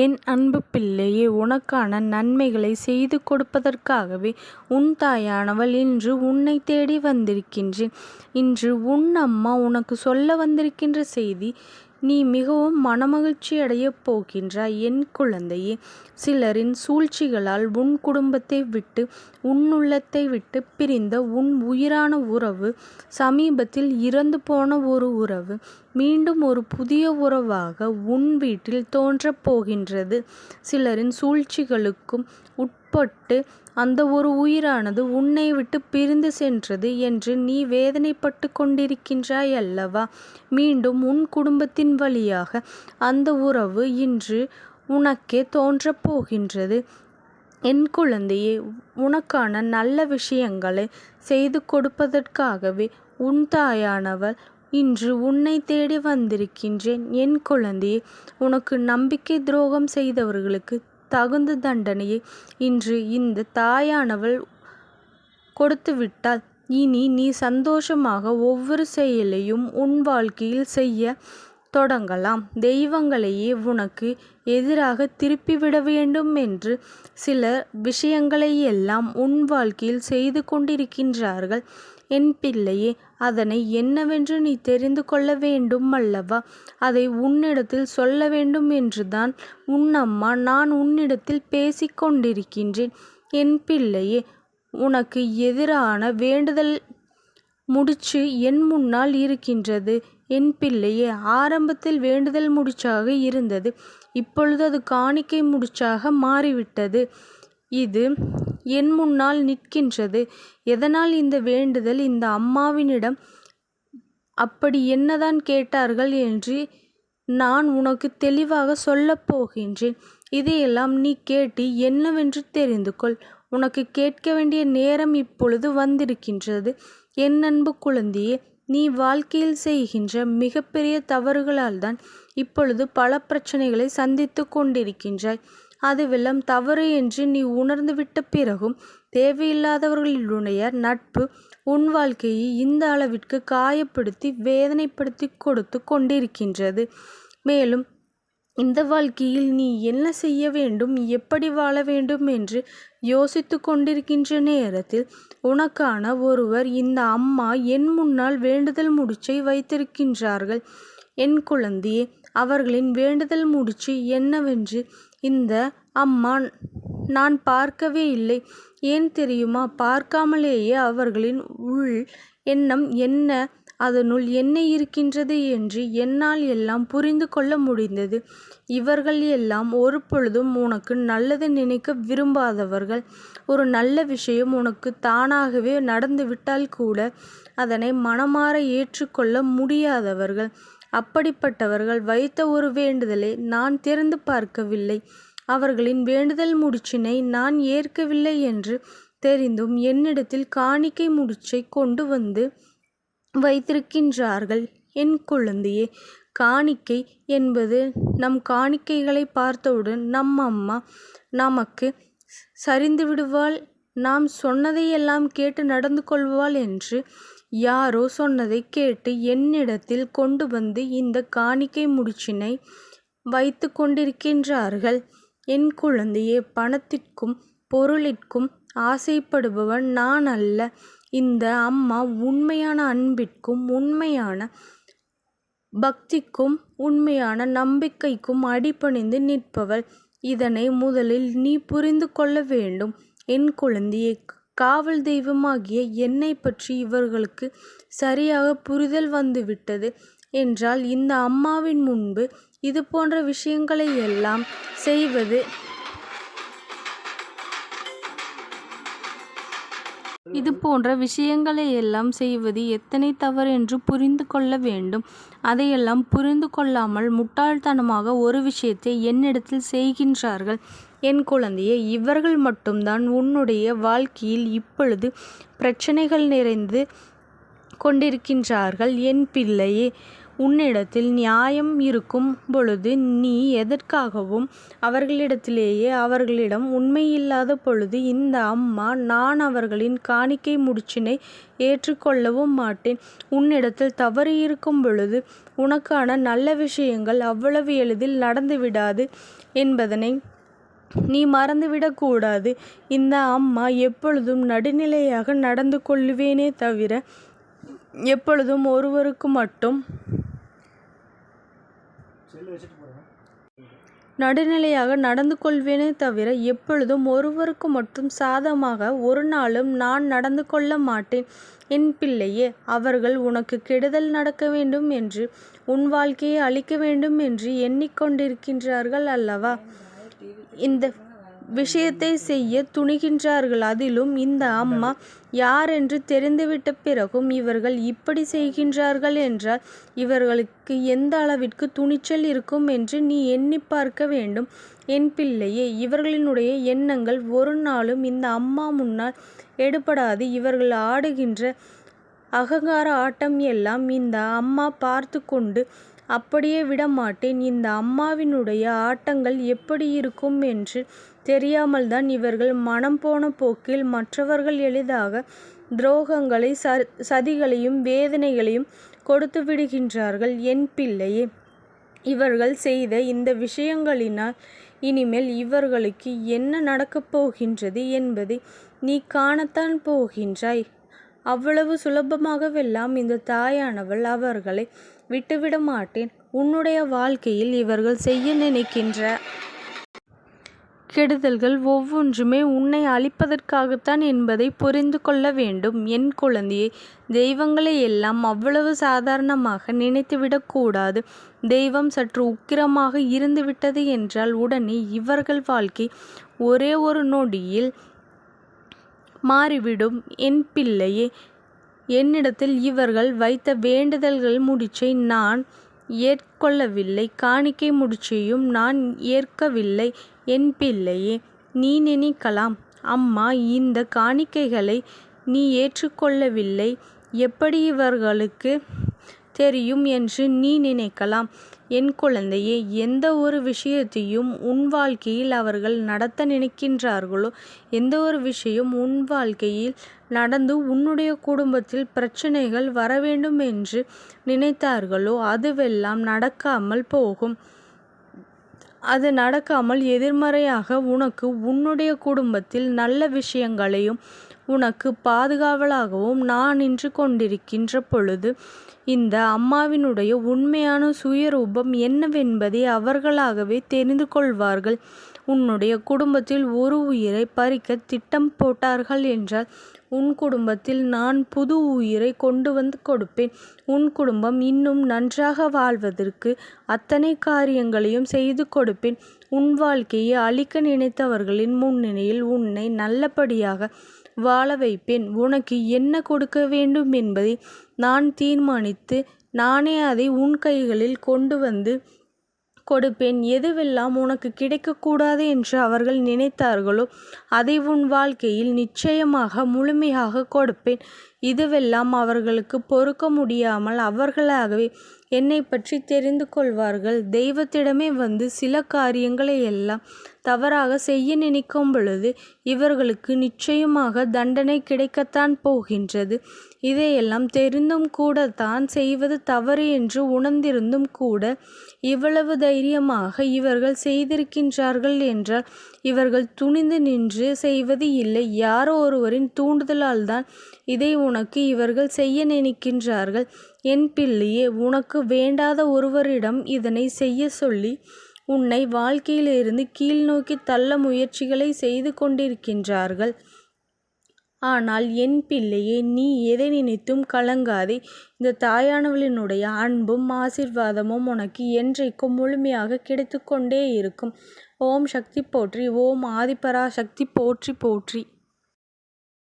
என் அன்பு பிள்ளையே, உனக்கான நன்மைகளை செய்து கொடுப்பதற்காகவே உன் தாயானவள் இன்று உன்னை தேடி வந்திருக்கின்றேன். இன்று உன் அம்மா உனக்கு சொல்ல வந்திருக்கின்ற செய்தி, நீ மிகவும் மனமகிழ்ச்சி அடையப் போகின்றாய் என் குழந்தையே. சிலரின் சூழ்ச்சிகளால் உன் குடும்பத்தை விட்டு, உன் உள்ளத்தை விட்டு பிரிந்த உன் உயிரான உறவு, சமீபத்தில் இறந்து போன ஒரு உறவு, மீண்டும் ஒரு புதிய உறவாக உன் வீட்டில் தோன்றப் போகின்றது. சிலரின் சூழ்ச்சிகளுக்கும் உட்பட்டு அந்த ஒரு உயிரானது உன்னை விட்டு பிரிந்து சென்றது என்று நீ வேதனைப்பட்டு கொண்டிருக்கின்றாய் அல்லவா? மீண்டும் உன் குடும்பத்தின் வழியாக அந்த உறவு இன்று உனக்கே தோன்றப் போகின்றது. என் குழந்தையே, உனக்கான நல்ல விஷயங்களை செய்து கொடுப்பதற்காகவே உன் தாயானவள் இன்று உன்னை தேடி வந்திருக்கின்றேன். என் குழந்தையே, உனக்கு நம்பிக்கை துரோகம் செய்தவர்களுக்கு தகுந்த தண்டனையை இன்று இந்த தாயானவள் கொடுத்துவிட்டால் இனி நீ சந்தோஷமாக ஒவ்வொரு செயலையும் உன் வாழ்க்கையில் செய்ய தொடங்கலாம். தெய்வங்களையே உனக்கு எதிராக திருப்பிவிட வேண்டும் என்று சில விஷயங்களை எல்லாம் உன் வாழ்க்கையில் செய்து கொண்டிருக்கின்றார்கள். என் பிள்ளையே, அதனை என்னவென்று நீ தெரிந்து கொள்ள வேண்டும் அல்லவா? அதை உன்னிடத்தில் சொல்ல வேண்டும் என்றுதான் உன் அம்மா நான் உன்னிடத்தில் பேசிக்கொண்டிருக்கின்றேன். என் பிள்ளையே, உனக்கு எதிரான வேண்டுதல் முடிச்சு என் முன்னால் இருக்கின்றது. என் பிள்ளையே, ஆரம்பத்தில் வேண்டுதல் முடிச்சாக இருந்தது, இப்பொழுது அது காணிக்கை முடிச்சாக மாறிவிட்டது. இது என் முன்னால் நிற்கின்றது. எதனால் இந்த வேண்டுதல்? இந்த அம்மாவினிடம் அப்படி என்னதான் கேட்டார்கள் என்று நான் உனக்கு தெளிவாக சொல்லப் போகின்றேன். இதையெல்லாம் நீ கேட்டு என்னவென்று தெரிந்து கொள். உனக்கு கேட்க வேண்டிய நேரம் இப்பொழுது வந்திருக்கின்றது. என் அன்பு குழந்தையே, நீ வாழ்க்கையில் செய்கின்ற மிகப்பெரிய தவறுகளால் தான் இப்பொழுது பல பிரச்சனைகளை சந்தித்து கொண்டிருக்கின்றாய். அதுவெல்லாம் தவறு என்று நீ உணர்ந்துவிட்ட பிறகும் தேவையில்லாதவர்களுடைய நட்பு உன் வாழ்க்கையை இந்த அளவிற்கு காயப்படுத்தி வேதனைப்படுத்தி கொடுத்து கொண்டிருக்கின்றது. மேலும் இந்த வாழ்க்கையில் நீ என்ன செய்ய வேண்டும், எப்படி வாழ வேண்டும் என்று யோசித்து கொண்டிருக்கின்ற நேரத்தில் உனக்கான ஒருவர் இந்த அம்மா என் முன்னால் வேண்டுதல் முடிச்சை வைத்திருக்கின்றார்கள். என் குழந்தையே, அவர்களின் வேண்டுதல் முடிச்சு என்னவென்று இந்த அம்மா நான் பார்க்கவே இல்லை. ஏன் தெரியுமா? பார்க்காமலேயே அவர்களின் உள் எண்ணம் என்ன, அதனுள் என்ன இருக்கின்றது என்று என்னால் எல்லாம் புரிந்து கொள்ள முடிந்தது. இவர்கள் எல்லாம் ஒரு பொழுதும் உனக்கு நல்லது நினைக்க விரும்பாதவர்கள். ஒரு நல்ல விஷயம் உனக்கு தானாகவே நடந்துவிட்டால் கூட அதனை மனமாற ஏற்றுக்கொள்ள முடியாதவர்கள். அப்படிப்பட்டவர்கள் வைத்த ஒரு வேண்டுதலை நான் திறந்து பார்க்கவில்லை. அவர்களின் வேண்டுதல் முடிச்சினை நான் ஏற்கவில்லை என்று தெரிந்தும் என்னிடத்தில் காணிக்கை முடிச்சை கொண்டு வந்து வைத்திருக்கின்றார்கள். என் குழந்தையே, காணிக்கை என்பது நம் காணிக்கைகளை பார்த்தவுடன் நம் அம்மா நமக்கு சரிந்து விடுவாள், நாம் சொன்னதையெல்லாம் கேட்டு நடந்து கொள்வாள் என்று யாரோ சொன்னதை கேட்டு என்னிடத்தில் கொண்டு வந்து இந்த காணிக்கை முடிச்சினை வைத்து கொண்டிருக்கின்றார்கள். என் குழந்தையே, பணத்திற்கும் பொருளிற்கும் ஆசைப்படுபவன் நான் அல்ல. இந்த அம்மா உண்மையான அன்பிற்கும் உண்மையான பக்திக்கும் உண்மையான நம்பிக்கைக்கும் அடிபணிந்து நிற்பவள். இதனை முதலில் நீ புரிந்து கொள்ள வேண்டும். என் குழந்தையே, காவல் தெய்வமாகிய என்னை பற்றி இவர்களுக்கு சரியாக புரிதல் வந்துவிட்டது என்றால் இந்த அம்மாவின் முன்பு இது போன்ற விஷயங்களை எல்லாம் செய்வது எத்தனை தவறு என்று புரிந்து கொள்ள வேண்டும். அதையெல்லாம் புரிந்து கொள்ளாமல் முட்டாள்தனமாக ஒரு விஷயத்தை என்னிடத்தில் செய்கின்றார்கள். என் குழந்தையே, இவர்கள் மட்டும்தான் உன்னுடைய வாழ்க்கையில் இப்பொழுது பிரச்சனைகள் நிறைந்து கொண்டிருக்கின்றார்கள். என் பிள்ளையே, உன்னிடத்தில் நியாயம் இருக்கும் பொழுது நீ எதற்காகவும் அவர்களிடத்திலேயே அவர்களிடம் உண்மையில்லாத பொழுது இந்த அம்மா நான் அவர்களின் காணிக்கை முடிச்சினை ஏற்றுக்கொள்ளவும் மாட்டேன். உன்னிடத்தில் தவறு இருக்கும் பொழுது உனக்கான நல்ல விஷயங்கள் அவ்வளவு எளிதில் நடந்துவிடாது என்பதனை நீ மறந்துவிடக்கூடாது. இந்த அம்மா எப்பொழுதும் நடுநிலையாக நடந்து கொள்ளுவேனே தவிர எப்பொழுதும் ஒருவருக்கு மட்டும் சாதமாக ஒரு நாளும் நான் நடந்து கொள்ள மாட்டேன். என் பிள்ளையே, அவர்கள் உனக்கு கெடுதல் நடக்க வேண்டும் என்று உன் வாழ்க்கையை அழிக்க வேண்டும் என்று எண்ணிக்கொண்டிருக்கின்றார்கள் அல்லவா? இந்த விஷயத்தை செய்ய துணிகின்றார்கள். அதிலும் இந்த அம்மா யார் என்று தெரிந்துவிட்ட பிறகும் இவர்கள் இப்படி செய்கின்றார்கள் என்றால் இவர்களுக்கு எந்த அளவிற்கு துணிச்சல் இருக்கும் என்று நீ எண்ணி பார்க்க வேண்டும். என் பிள்ளையே, இவர்களினுடைய எண்ணங்கள் ஒரு நாளும் இந்த அம்மா முன்னால் எடுபடாது. இவர்கள் ஆடுகின்ற அகங்கார ஆட்டம் எல்லாம் இந்த அம்மா பார்த்து கொண்டு அப்படியே விடமாட்டேன். இந்த அம்மாவினுடைய ஆட்டங்கள் எப்படி இருக்கும் என்று தெரியாமல் தான் இவர்கள் மனம் போன போக்கில் மற்றவர்கள் எளிதாக துரோகங்களை சதிகளையும் வேதனைகளையும் கொடுத்து விடுகின்றார்கள். என் பிள்ளையே, இவர்கள் செய்த இந்த விஷயங்களினால் இனிமேல் இவர்களுக்கு என்ன நடக்கப் போகின்றது என்பதை நீ காணத்தான் போகின்றாய். அவ்வளவு சுலபமாகவெல்லாம் இந்த தாயானவள் அவர்களை விட்டுவிட மாட்டேன். உன்னுடைய வாழ்க்கையில் இவர்கள் செய்ய நினைக்கின்ற கெடுதல்கள் ஒவ்வொன்றுமே உன்னை அழிப்பதற்காகத்தான் என்பதை புரிந்து கொள்ள வேண்டும். என் குழந்தையை, தெய்வங்களை எல்லாம் அவ்வளவு சாதாரணமாக நினைத்துவிடக்கூடாது. தெய்வம் சற்று உக்கிரமாக இருந்துவிட்டது என்றால் உடனே இவர்கள் வாழ்க்கை ஒரே ஒரு நொடியில் மாறிவிடும். என் பிள்ளையே, என்னிடத்தில் இவர்கள் வைத்த வேண்டுதல்கள் முடிச்சை நான் ஏற்கொள்ளவில்லை. காணிக்கை முடிச்சையும் நான் ஏற்கவில்லை. என் பிள்ளையே, நீ நினைக்கலாம், அம்மா இந்த காணிக்கைகளை நீ ஏற்றுக்கொள்ளவில்லை, எப்படி இவர்களுக்கு தெரியும் என்று நீ நினைக்கலாம். என் குழந்தையே, எந்த ஒரு விஷயத்தையும் உன் வாழ்க்கையில் அவர்கள் நடத்த நினைக்கின்றார்களோ, எந்த ஒரு விஷயம் உன் வாழ்க்கையில் நடந்து உன்னுடைய குடும்பத்தில் பிரச்சனைகள் வர வேண்டும் என்று நினைத்தார்களோ அதுவெல்லாம் நடக்காமல் போகும். அது நடக்காமல் எதிர்மறையாக உனக்கு உன்னுடைய குடும்பத்தில் நல்ல விஷயங்களையும் உனக்கு பாதுகாவலாகவும் நான் நின்று கொண்டிருக்கின்ற பொழுது இந்த அம்மாவினுடைய உண்மையான சுயரூபம் என்னவென்பதை அவர்களாகவே தெரிந்து கொள்வார்கள். உன்னுடைய குடும்பத்தில் ஒரு உயிரை பறிக்க திட்டம் போட்டார்கள் என்றால் உன் குடும்பத்தில் நான் புது உயிரை கொண்டு வந்து கொடுப்பேன். உன் குடும்பம் இன்னும் நன்றாக வாழ்வதற்கு அத்தனை காரியங்களையும் செய்து கொடுப்பேன். உன் வாழ்க்கையை அழிக்க நினைத்தவர்களின் முன்னிலையில் உன்னை நல்லபடியாக வாழ வைப்பேன். உனக்கு என்ன கொடுக்க வேண்டும் என்பதை நான் தீர்மானித்து நானே அதை உன் கைகளில் கொண்டு வந்து கொடுப்பேன். எதுவெல்லாம் உனக்கு கிடைக்கக்கூடாது என்று அவர்கள் நினைத்தார்களோ அதை உன் வாழ்க்கையில் நிச்சயமாக முழுமையாக கொடுப்பேன். இதுவெல்லாம் அவர்களுக்கு பொறுக்க முடியாமல் அவர்களாகவே என்னை பற்றி தெரிந்து கொள்வார்கள். தெய்வத்திடமே வந்து சில காரியங்களை எல்லாம் தவறாக செய்ய நினைக்கும் பொழுது இவர்களுக்கு நிச்சயமாக தண்டனை கிடைக்கத்தான் போகின்றது. இதையெல்லாம் தெரிந்தும் கூட தான் செய்வது தவறு என்று உணர்ந்திருந்தும் கூட இவ்வளவு தைரியமாக இவர்கள் செய்திருக்கின்றார்கள் என்றால் இவர்கள் துணிந்து நின்று செய்வது இல்லை. யாரோ ஒருவரின் தூண்டுதலால் தான் இதை உனக்கு இவர்கள் செய்ய நினைக்கின்றார்கள். என் பிள்ளையே, உனக்கு வேண்டாத ஒருவரிடம் இதனை செய்ய சொல்லி உன்னை வாழ்க்கையிலிருந்து கீழ் நோக்கி தள்ள முயற்சிகளை செய்து கொண்டிருக்கின்றார்கள். ஆனால் என் பிள்ளையே, நீ எதை நினைத்தும் கலங்காதே. இந்த தாயானவளினுடைய அன்பும் ஆசீர்வாதமும் உனக்கு என்றைக்கும் முழுமையாக கிடைத்து கொண்டே இருக்கும். ஓம் சக்தி போற்றி. ஓம் ஆதிபராசக்தி போற்றி போற்றி.